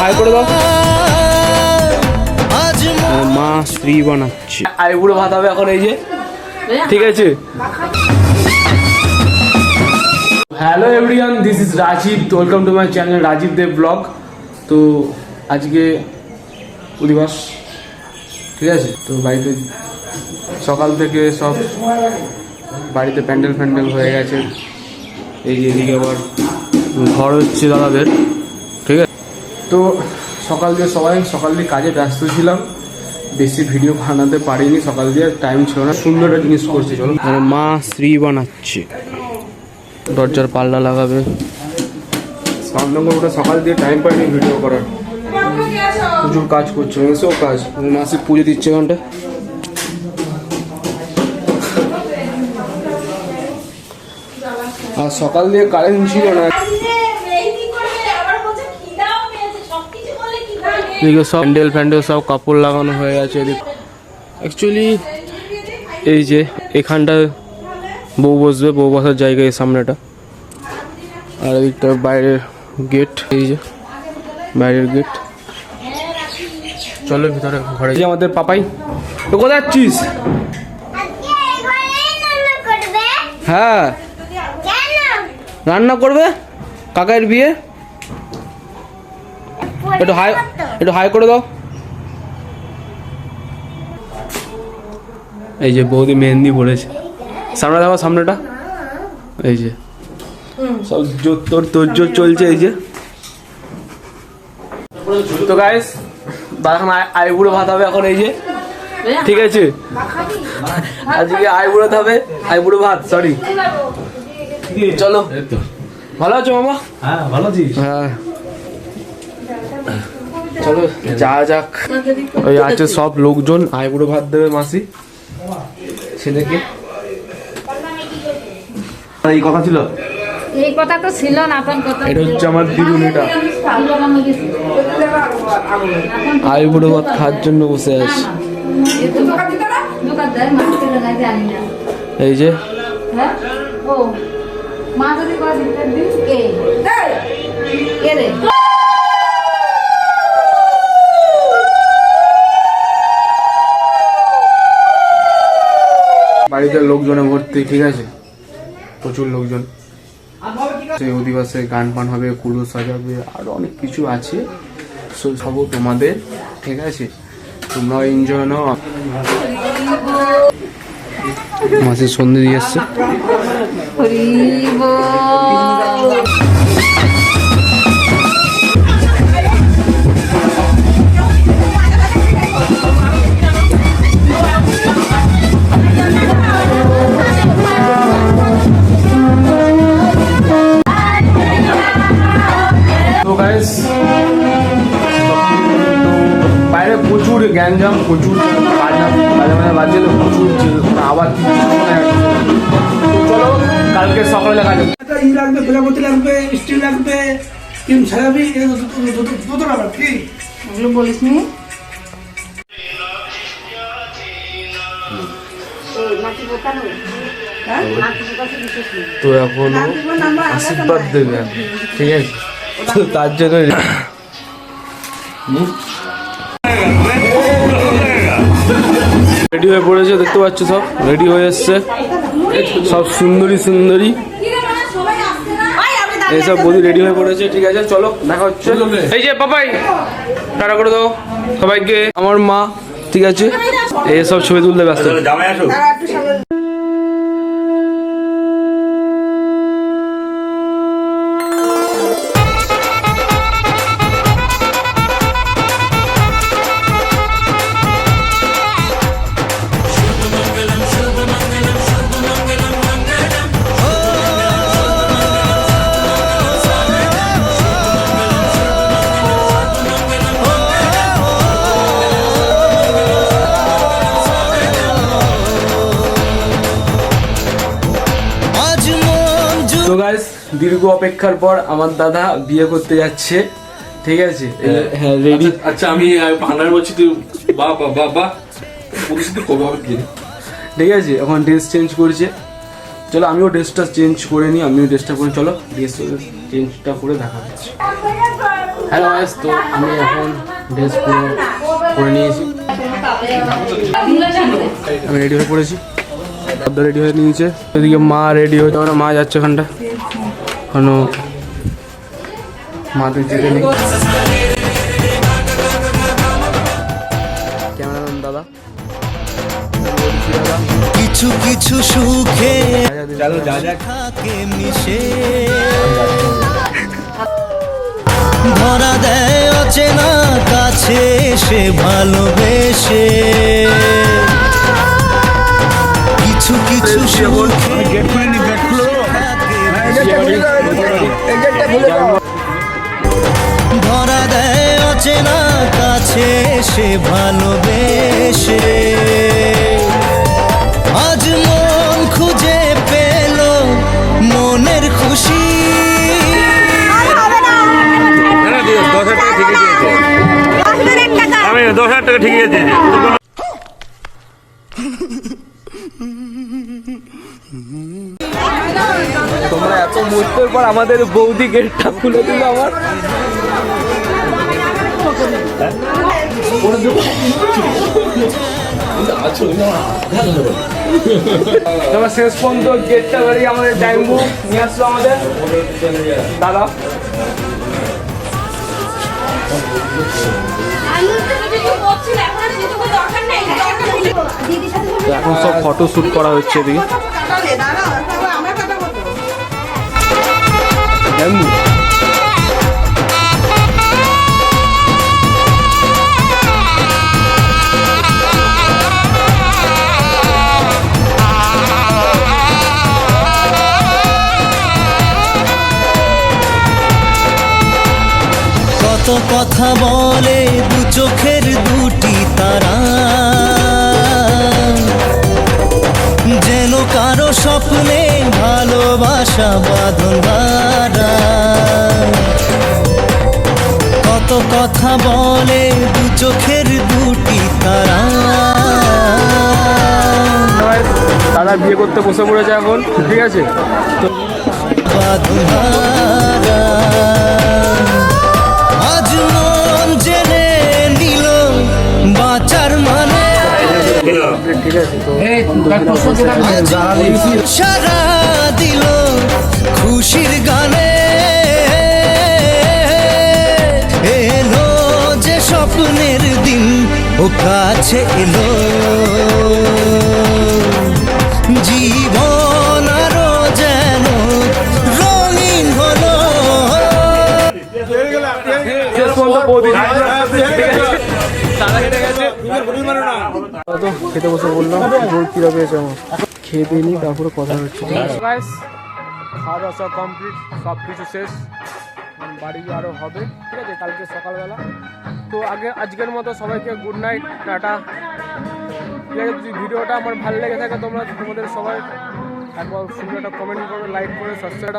High করে দাও। মা শ্রী বানাচ্ছে, আইবুড়ো ভাত হবে এখন, এই যে ঠিক আছে। Hello everyone, this is Rajib, welcome to my channel Rajib Deb blog. তো আজকে অধিবাস, ঠিক আছে। তো বাড়িতে সকাল থেকে সব বাড়িতে প্যান্ডেল ফ্যান্ডেল হয়ে গেছে। এই যে এদিকে আবার ঘর হচ্ছে দাদাদের, ঠিক আছে। তো সকাল দিয়ে কাজে ব্যস্ত ছিলাম, বেশি ভিডিও বানাতে পারিনি, সকাল দিয়ে টাইম ছিল না। সুন্দর একটা জিনিস করছে, চলো। মা শ্রী বানাচ্ছে, দরজার পাল্লা লাগাবে। ওটা সকাল দিয়ে টাইম পাইনি ভিডিও করার, প্রচুর কাজ করছে, এসেও কাজ। মাসি পুজো দিচ্ছে ওখানটা। আর সকাল দিয়ে কারেন্ট ছিল না, এদিকে সব প্যান্ডেল সব কাপড় লাগানো হয়ে গেছে। অ্যাকচুয়ালি এই যে এখানটা বউ বসবে, বউ বসার জায়গা এই সামনেটা। আর এদিকটা বাইরের গেট, এই যে বাইরের গেট। চলো ভিতরে ঘরে। যে আমাদের পাপাই, তো কোথায় যাচ্ছিস? হ্যাঁ রান্না করবে, কাকার বিয়ে। একটু হাই করে দাও। এই যে বৌদি মেহেন্দি পড়েছে, সামনে দেখো সামনেটা, এই যে সব তোর চলছে। এই যে তো গাইস, এখন আইবুড়ো ভাত হবে এখন, এই যে ঠিক আছে। আজকে আইবুড়ো হবে, আইবুড়ো ভাত, সরি। চলো, ভালো আছো মামা? হ্যাঁ ভালো আছিস? হ্যাঁ চলো যা যাক। ওই আছে সব লোকজন, আইবুড়ো ভাত দেবে মাসি ছেলেকে। এই কথা ছিল, এই কথা তো ছিল না, এটা হচ্ছে আমার দ্বিগুণ। এটা আইবুড়ো ভাত খাওয়ার জন্য বসে আছে। এই যে বাড়িতে লোকজনে ভর্তি, ঠিক আছে, প্রচুর লোকজন। সেই অধিবাসে গান পান হবে, কুলো সাজাবে, আরো অনেক কিছু আছে, সব তোমাদের, ঠিক আছে। তোমরা এনজয় নাও। মাসের সন্ধে দিয়ে এসছে। বাইরে প্রচুর গ্যাঞ্জাম, প্রচুর বাজে, প্রচুর আবার। চলো কালকে সকালে দেখা যাবে। লাগবে, গোলাপতি লাগবে, স্টিল লাগবে, ক্রিম ছাড়াবি, দুটো লাগবে। কি ওগুলো বলিস নি? তো এখন আশীর্বাদ দেবে, ঠিক আছে। তো তার জন্য রেডি হয়ে পড়েছে, দেখতে পাচ্ছ সব রেডি হয়ে এসছে, সব সুন্দরী। এইসব বৌদি রেডি হয়ে পড়েছে, ঠিক আছে। চলো দেখা হচ্ছে। এই যে পাপাই টাটা করে দাও সবাইকে, আমার মা, ঠিক আছে। এইসব ছবি তুলতে ব্যস্ত। তো গাইস, দীর্ঘ অপেক্ষার পর আমার দাদা বিয়ে করতে যাচ্ছে, ঠিক আছে। হ্যাঁ রেডি। আচ্ছা আমি ভান্ডার বলছি, তুই বাবা পরিস্থিতি কবে হবে কি, ঠিক আছে। এখন ড্রেস চেঞ্জ করছে, চলো আমিও ড্রেসটা চেঞ্জ করে নিই, আমিও ড্রেসটা করে, চলো ড্রেস চেঞ্জটা করে দেখা যাচ্ছে। হ্যালো গাইস, তো আমি এখন ড্রেস পরে নিয়েছি, আমি রেডি হয়ে পড়েছি, রেডি হয়ে নিয়েছে। এদিকে মা রেডি হয়ে, আমরা মা যাচ্ছে ওখানটা, এখনো মাকে যেতে নেই। ক্যামেরাম্যান দাদা, কিছু কিছু সুখে থাকে মিশে, ধরা দেয় অচেনা কাছে সে ভালোবেসে। কিছু কিছু সুখে ধরা দেয় অচেনা কাছে সে ভালোবেসে। আজ মন খুঁজে পেল মনের খুশি। আমি 10,000 টাকা ঠিকই আছে। তোমরা এত মুহূর্তের পর আমাদের বৌদি গেটটা খুলে দিল আমার। তোমার শেষ পর্যন্ত গেটটা বেরিয়ে আমাদের টাইমবু নিয়ে আসলো আমাদের দাদা। তো এখন সব ফটো শুট করা হচ্ছে এদিকে। কত কথা বলে দু চোখের দুটি তারা, যেন কারো স্বপ্নে ভালোবাসা বাঁধন ধরা। কত কথা বলে দু চোখের দুটি তারা, দাদা বিয়ে করতে বসে পড়েছে এখন, ঠিক আছে। তো বাঁধন ধরা। আজ মন জেনে নিল বাঁচার মানে, ঠিক আছে। তো সারা দিল খুশির গানে। এলো যে স্বপ্নের দিন ও কাছে এলো, জীবন আরো যেন রঙিন হলো। শেষ পর্যন্ত বৌদি তো খেতে বসে বললাম বল কীভাবে পেয়েছে আমার, খেয়ে দিয়ে নিই তারপরে কথা হচ্ছে। খাওয়া দাওয়া সব কমপ্লিট, সব কিছু শেষ, বাড়ি আরও হবে, ঠিক আছে, কালকে সকালবেলা। তো আজকের মতো সবাইকে গুড নাইট, টাটা। ঠিক আছে, যদি ভিডিওটা আমার ভালো লেগে থাকে তোমাদের সবাই একবার সুন্দর একটা কমেন্ট করবে, লাইক করে, সাবস্ক্রাইব।